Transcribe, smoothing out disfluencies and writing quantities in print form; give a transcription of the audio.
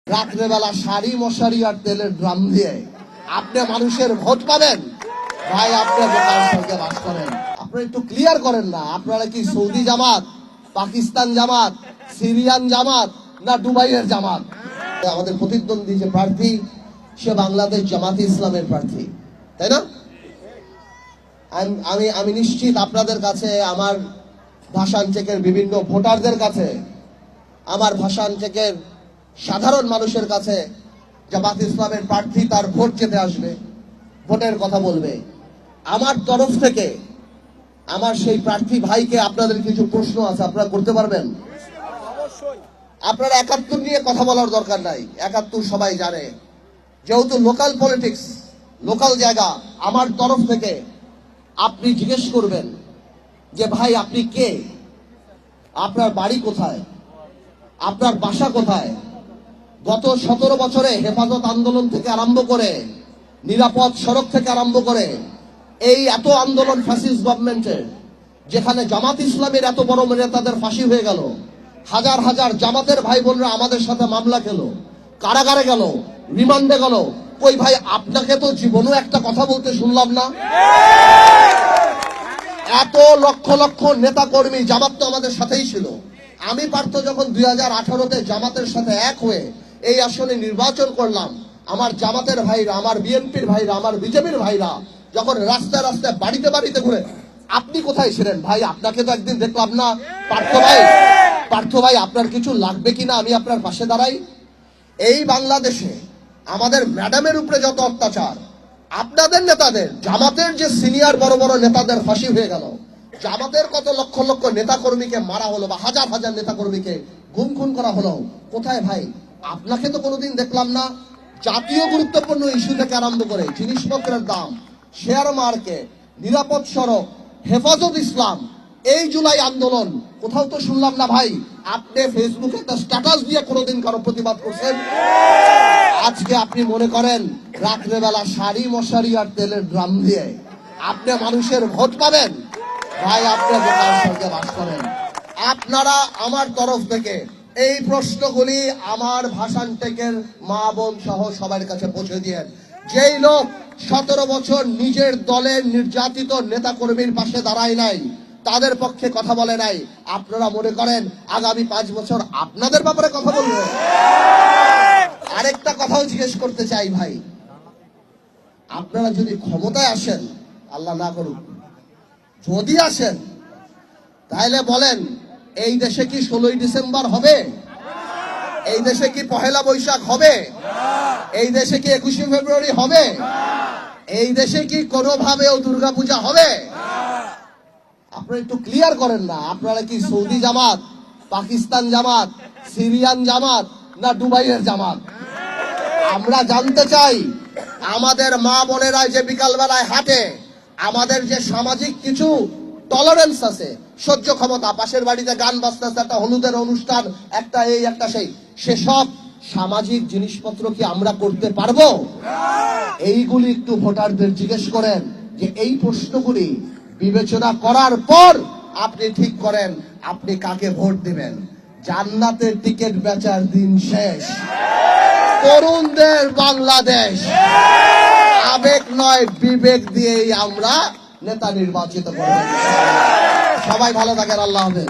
রাত্রেবেলা শাড়ি মশারি আর তেলের ড্রাম দিয়ে আপনি মানুষের ভোট পাবেন ভাই? আপনি বোকার সঙ্গে বাস করেন। আপনারা একটু ক্লিয়ার করেন না, আপনারা কি সৌদি জামাত, পাকিস্তান জামাত, সিরিয়ান জামাত না দুবাইয়ের জামাত? আমাদের প্রতিদ্বন্দ্বী যে প্রার্থী সে বাংলাদেশ জামাতে ইসলামের প্রার্থী, তাই না? আমি নিশ্চিত আপনাদের কাছে, আমার ভাষণ চেকের বিভিন্ন ভোটারদের কাছে, আমার ভাষণ চেকের সাধারণ মানুষের কাছে জামাত ইসলামের প্রার্থী তার ভোট যেতে আসবে, ভোটের কথা বলবে। আমার তরফ থেকে আমার সেই প্রার্থী ভাইকে আপনাদের কিছু প্রশ্ন আছে, আপনারা করতে পারবেন? আপনারা ৭১ নিয়ে কথা বলার দরকার নাই, ৭১ সবাই জানে। যেহেতু লোকাল পলিটিক্স, লোকাল জায়গা, আমার তরফ থেকে আপনি জিজ্ঞেস করবেন যে ভাই আপনি কে, আপনার বাড়ি কোথায়, আপনার বাসা কোথায়, গত ১৭ বছরে হেফাজত আন্দোলন থেকে আরম্ভ করে, নিরাপদ সড়ক থেকে আরম্ভ করে, এই এত আন্দোলন ফ্যাসিস্ট গভর্নমেন্টের, যেখানে জামাত ইসলামের এত বড় নেতাদের ফাঁসি হয়ে গেল, হাজার হাজার জামাতের ভাই বোনরা আমাদের সাথে মামলা খেলো, কারাগারে গেল, রিমান্ডে গেল। কই ভাই, আপনাকে তো জীবনেও একটা কথা বলতে শুনলাম না। এত লক্ষ লক্ষ নেতা কর্মী, জামাত তো আমাদের সাথেই ছিল। আমি পার্থ যখন 2018-তে জামাতের সাথে এক হয়ে এই আসনে নির্বাচন করলাম, আমার জামাতের ভাইরা, আমার বিএনপির ভাইরা, আমার বিজেপির ভাইরা যখন রাস্তায় রাস্তায় বাড়িতে বাড়িতে ঘুরে, আপনি কোথায় ছিলেন ভাই? আপনাকে তো একদিন দেখলাম না। পার্থ ভাই আপনার কিছু লাগবে কিনা আমি আপনার পাশে দাঁড়াই। এই বাংলাদেশে আমাদের ম্যাডামের উপরে যত অত্যাচার, আপনাদের নেতাদের, জামাতের যে সিনিয়র বড় বড় নেতাদের ফাঁসি হয়ে গেল, জামাতের কত লক্ষ লক্ষ নেতা কর্মীকে মারা হলো, বা হাজার হাজার নেতা কর্মীকে গুম খুন করা হলো, কোথায় ভাই? আপনাকে তো কোনোদিন দেখলাম না। জাতীয় গুরুত্বপূর্ণ ইস্যু থেকে আরম্ভ করে জিনিসপত্রের দাম, শেয়ার মার্কেট, নিরাপদ সড়ক, হেফাজত ইসলাম, এই জুলাই আন্দোলন, কোথাও তো শুনলাম না ভাই আপনি ফেসবুকে একটা স্ট্যাটাস দিয়ে কোনোদিন কারো প্রতিবাদ করছেন। আজকে আপনি মনে করেন রাত্রেবেলা শাড়ি মশারি আর তেলের ড্রাম দিয়ে আপনি মানুষের ভোট পাবেন? ভাই আপনি বোকার সঙ্গে বাস করেন। আপনারা আমার তরফ থেকে এই প্রশ্নগুলি আমার ভাষণ টেকের মা বোন সহ সবার কাছে পৌঁছে দিয়েন। যেই লোক 17 বছর নিজের দলের নির্যাতিত নেতা কর্মীর পাশে দাঁড়ায় নাই, তাদের পক্ষে কথা বলে নাই, আপনারা মনে করেন আগামী 5 বছর আপনাদের ব্যাপারে কথা বলবে? আরেকটা কথাও জিজ্ঞেস করতে চাই ভাই, আপনারা যদি ক্ষমতায় আসেন, আল্লাহ না করুক, যদি আসেন, তাহলে বলেন এই দেশে কি 16ই ডিসেম্বর হবে? এই দেশে কি পহেলা বৈশাখ হবে? এই দেশে কি 21শে ফেব্রুয়ারি হবে? এই দেশে কি কোনোভাবেও দুর্গাপূজা হবে? আপনারা একটু ক্লিয়ার করেন না, আপনারা কি সৌদি জামাত, পাকিস্তান জামাত, সিরিয়ান জামাত না দুবাইয়ের জামাত? আমরা জানতে চাই, আমাদের মা বোনেরা যে বিকাল বেলায় হাঁটে, আমাদের যে সামাজিক কিছু টলারেন্স আছে, সহ্য ক্ষমতা, পাশের বাড়িতে গান বাজতেছে, একটা হলুদের অনুষ্ঠান, একটা এই একটা সেই, সেসব সামাজিক জিনিসপত্র কি আমরা করতে পারবো? এইগুলি একটু ভোটারদের জিজ্ঞেস করেন, যে এই প্রশ্নগুলি বিবেচনা করার পর আপনি ঠিক করেন আপনি কাকে ভোট দিবেন। জান্নাতের টিকিট বেচার দিন শেষ। তরুণদের বাংলাদেশ, আবেগ নয় বিবেক দিয়েই আমরা নেতা নির্বাচিত করব। সবাই ভালো থাকেন, আল্লাহ হাফেজ।